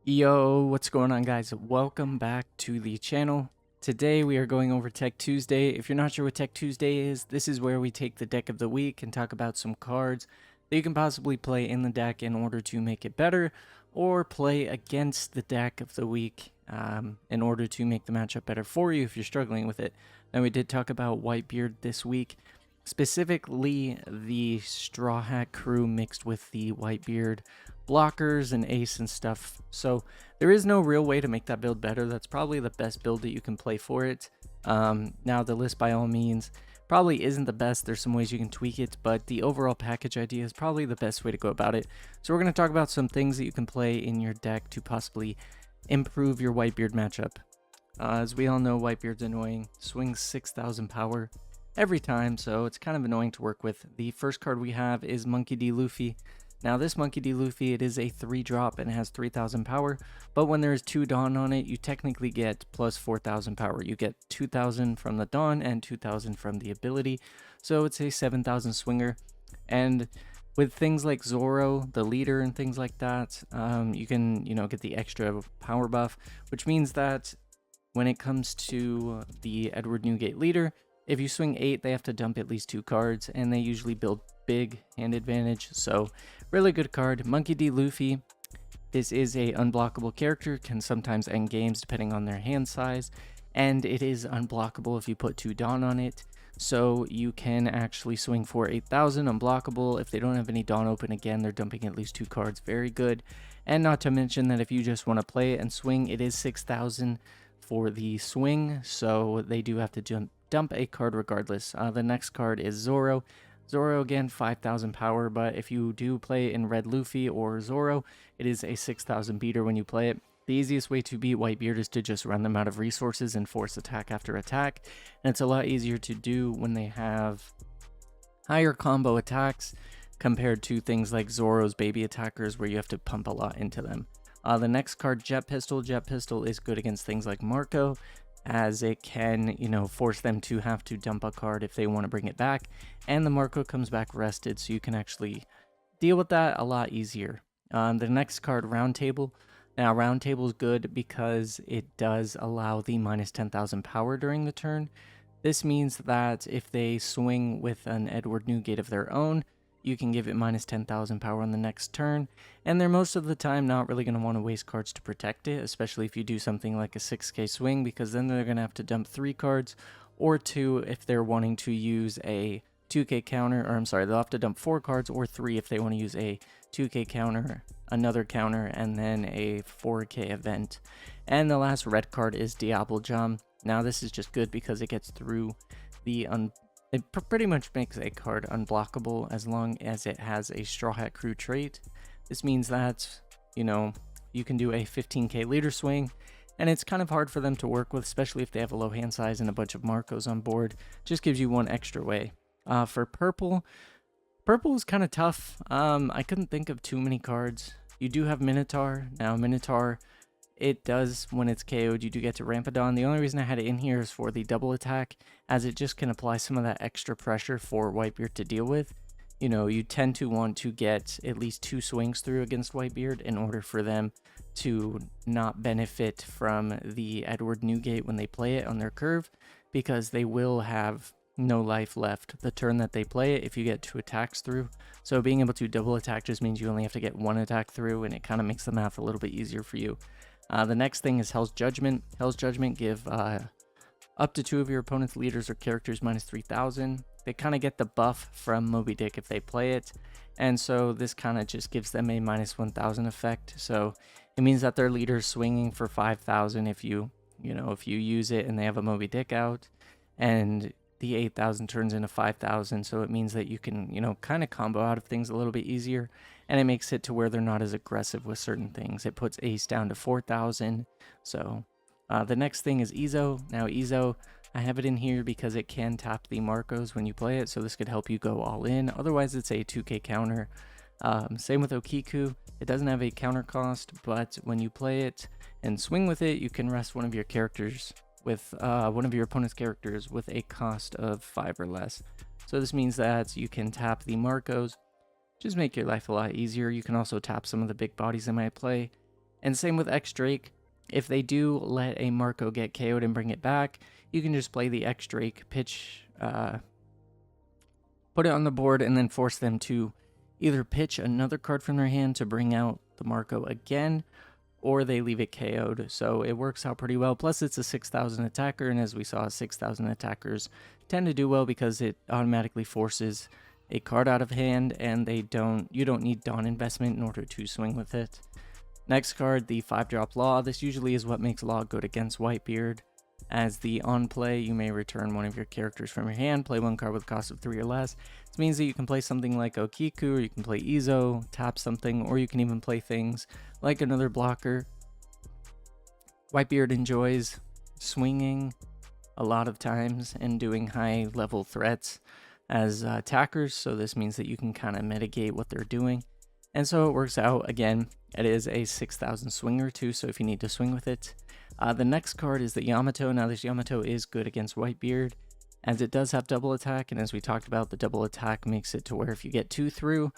Yo, what's going on, guys? Welcome back to the channel. Today we are going over Tech Tuesday. If you're not sure what Tech Tuesday is, this is where we take the deck of the week and talk about some cards that you can possibly play in the deck in order to make it better, or play against the deck of the week in order to make the matchup better for you if you're struggling with it. Now, we did talk about Whitebeard this week, specifically the Straw Hat crew mixed with the Whitebeard blockers and ace and stuff. So there is no real way to make that build better. That's probably the best build that you can play for it. Now the list by all means probably isn't the best. There's some ways you can tweak it, but the overall package idea is probably the best way to go about it. So we're going to talk about some things that you can play in your deck to possibly improve your Whitebeard matchup. As we all know, Whitebeard's annoying. Swings 6,000 power every time, so it's kind of annoying to work with. The first card we have is Monkey D. Luffy. Now this Monkey D. Luffy, it is a 3-drop and it has 3,000 power, but when there's 2 Dawn on it, you technically get plus 4,000 power. You get 2,000 from the Dawn and 2,000 from the ability, so it's a 7,000 swinger. And with things like Zoro, the leader, and things like that, you can, get the extra power buff, which means that when it comes to the Edward Newgate leader, if you swing 8, they have to dump at least 2 cards, and they usually build big hand advantage, so really good card. Monkey D. Luffy, this is a unblockable character, can sometimes end games depending on their hand size, and it is unblockable if you put 2 Dawn on it, so you can actually swing for 8,000 unblockable. If they don't have any Dawn open, again, they're dumping at least 2 cards, very good. And not to mention that if you just want to play it and swing, it is 6,000 for the swing, so they do have to dump a card regardless. The next card is Zoro. Zoro, again, 5,000 power, but if you do play in Red Luffy or Zoro, it is a 6,000 beater when you play it. The easiest way to beat Whitebeard is to just run them out of resources and force attack after attack, and it's a lot easier to do when they have higher combo attacks compared to things like Zoro's baby attackers where you have to pump a lot into them. The next card, Jet Pistol. Jet Pistol is good against things like Marco, as it can, force them to have to dump a card if they want to bring it back, and the Marco comes back rested, so you can actually deal with that a lot easier. The next card, Round Table. Now, Round Table is good because it does allow the minus 10,000 power during the turn. This means that if they swing with an Edward Newgate of their own, you can give it minus 10,000 power on the next turn, and they're most of the time not really going to want to waste cards to protect it, especially if you do something like a 6k swing, because then they're going to have to dump 3 cards, or 2 if they're wanting to use a 2k counter, or I'm sorry, they'll have to dump 4 cards, or 3 if they want to use a 2k counter, another counter, and then a 4k event. And the last red card is Diablo Jam. Now this is just good because it gets through the it pretty much makes a card unblockable as long as it has a Straw Hat Crew trait. This means that, you can do a 15k leader swing, and it's kind of hard for them to work with, especially if they have a low hand size and a bunch of Marcos on board. Just gives you one extra way. For purple is kind of tough. I couldn't think of too many cards. You do have Minotaur. Now, Minotaur, it does, when it's KO'd, you do get to Rampadon. The only reason I had it in here is for the double attack, as it just can apply some of that extra pressure for Whitebeard to deal with. You tend to want to get at least 2 swings through against Whitebeard in order for them to not benefit from the Edward Newgate when they play it on their curve, because they will have no life left the turn that they play it if you get 2 attacks through. So being able to double attack just means you only have to get 1 attack through, and it kind of makes the math a little bit easier for you. The next thing is Hell's Judgment. Hell's Judgment give up to 2 of your opponent's leaders or characters minus 3,000. They kind of get the buff from Moby Dick if they play it, and so this kind of just gives them a minus 1,000 effect. So it means that their leader's swinging for 5,000 if you use it and they have a Moby Dick out, and the 8,000 turns into 5,000, so it means that you can, kind of combo out of things a little bit easier, and it makes it to where they're not as aggressive with certain things. It puts Ace down to 4,000, so the next thing is Ezo. Now, Ezo, I have it in here because it can tap the Marcos when you play it, so this could help you go all in. Otherwise, it's a 2k counter. Same with Okiku. It doesn't have a counter cost, but when you play it and swing with it, you can rest one of your characters with one of your opponent's characters with a cost of 5 or less. So this means that you can tap the Marcos, just make your life a lot easier. You can also tap some of the big bodies that might play, And same with X Drake. If they do let a Marco get KO'd and bring it back, you can just play the X Drake, put it on the board, and then force them to either pitch another card from their hand to bring out the Marco again, or they leave it KO'd. So it works out pretty well. Plus, it's a 6,000 attacker, and as we saw, 6,000 attackers tend to do well because it automatically forces a card out of hand, and you don't need Dawn Investment in order to swing with it. Next card, the 5-drop Law. This usually is what makes Law good against Whitebeard. As the on play, you may return one of your characters from your hand, play one card with a cost of 3 or less. This means that you can play something like Okiku, or you can play Izo, tap something, or you can even play things like another blocker. Whitebeard enjoys swinging a lot of times and doing high level threats as attackers, so this means that you can kind of mitigate what they're doing. And so it works out. Again, it is a 6,000 swinger too, so if you need to swing with it. The next card is the Yamato. Now this Yamato is good against Whitebeard, as it does have double attack, and as we talked about, the double attack makes it to where if you get 2 through,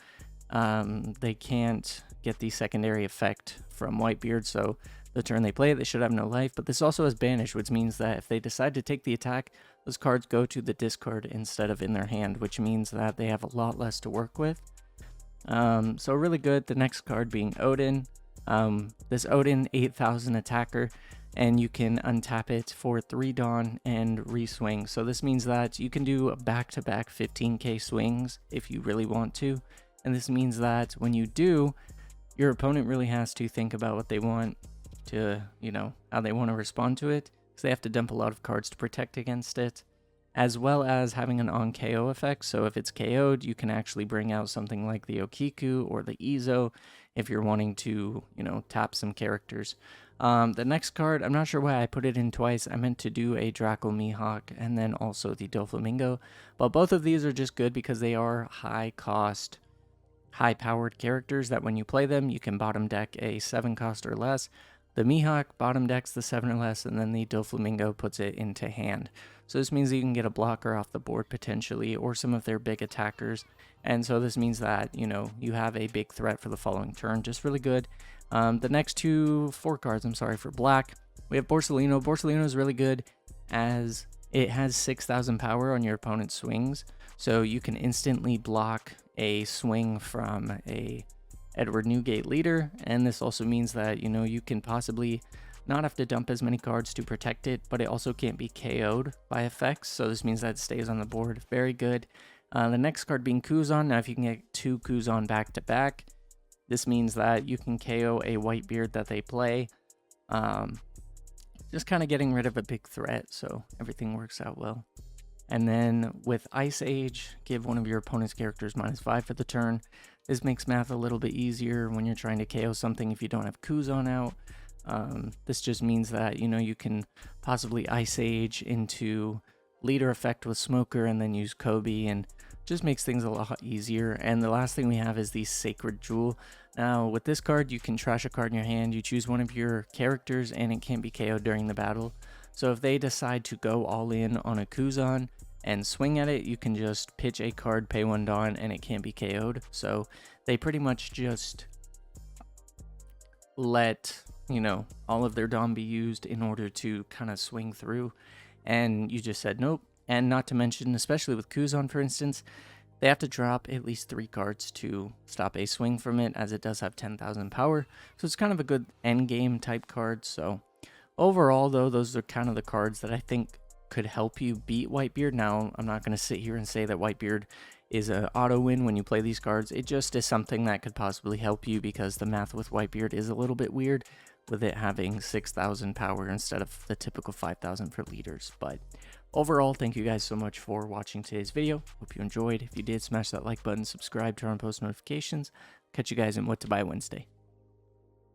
they can't get the secondary effect from Whitebeard, so the turn they play it, they should have no life. But this also has Banish, which means that if they decide to take the attack, those cards go to the discard instead of in their hand, which means that they have a lot less to work with. So really good. The next card being Odin. This Odin, 8,000 attacker, and you can untap it for 3 Dawn and re-swing. So this means that you can do back-to-back 15k swings if you really want to. And this means that when you do, your opponent really has to think about what they want to, how they want to respond to it. So they have to dump a lot of cards to protect against it, as well as having an on KO effect. So if it's KO'd, you can actually bring out something like the Okiku or the Izo if you're wanting to, tap some characters. The next card, I'm not sure why I put it in twice. I meant to do a Draco Mihawk and then also the Doflamingo. But both of these are just good because they are high cost, high powered characters that when you play them, you can bottom deck a 7 cost or less. The Mihawk bottom decks the 7 or less, and then the Doflamingo puts it into hand. So this means that you can get a blocker off the board potentially, or some of their big attackers. And so this means that, you have a big threat for the following turn. Just really good. The next 4 cards, for black, we have Borsalino. Borsalino is really good as it has 6,000 power on your opponent's swings. So you can instantly block a swing from a Edward Newgate leader, and this also means that you can possibly not have to dump as many cards to protect it, but it also can't be KO'd by effects, so this means that it stays on the board. Very good. The next card being Kuzan. Now if you can get 2 Kuzan back to back, this means that you can KO a Whitebeard that they play, just kind of getting rid of a big threat, so everything works out well. And then with Ice Age, give one of your opponent's characters -5 for the turn. This makes math a little bit easier when you're trying to KO something if you don't have Kuzan out. This just means that, you can possibly Ice Age into leader effect with Smoker and then use Kobe, and just makes things a lot easier. And the last thing we have is the Sacred Jewel. Now with this card, you can trash a card in your hand, you choose one of your characters, and it can't be KO'd during the battle. So if they decide to go all in on a Kuzan and swing at it, you can just pitch a card, pay 1 Dawn, and it can't be KO'd. So they pretty much just let, all of their Dawn be used in order to kind of swing through. And you just said nope. And not to mention, especially with Kuzan, for instance, they have to drop at least 3 cards to stop a swing from it, as it does have 10,000 power. So it's kind of a good endgame type card. So overall, though, those are kind of the cards that I think could help you beat Whitebeard. Now, I'm not going to sit here and say that Whitebeard is an auto win when you play these cards. It just is something that could possibly help you because the math with Whitebeard is a little bit weird, with it having 6,000 power instead of the typical 5,000 for leaders. But overall, thank you guys so much for watching today's video. Hope you enjoyed. If you did, smash that like button, subscribe, turn on post notifications. Catch you guys in What to Buy Wednesday.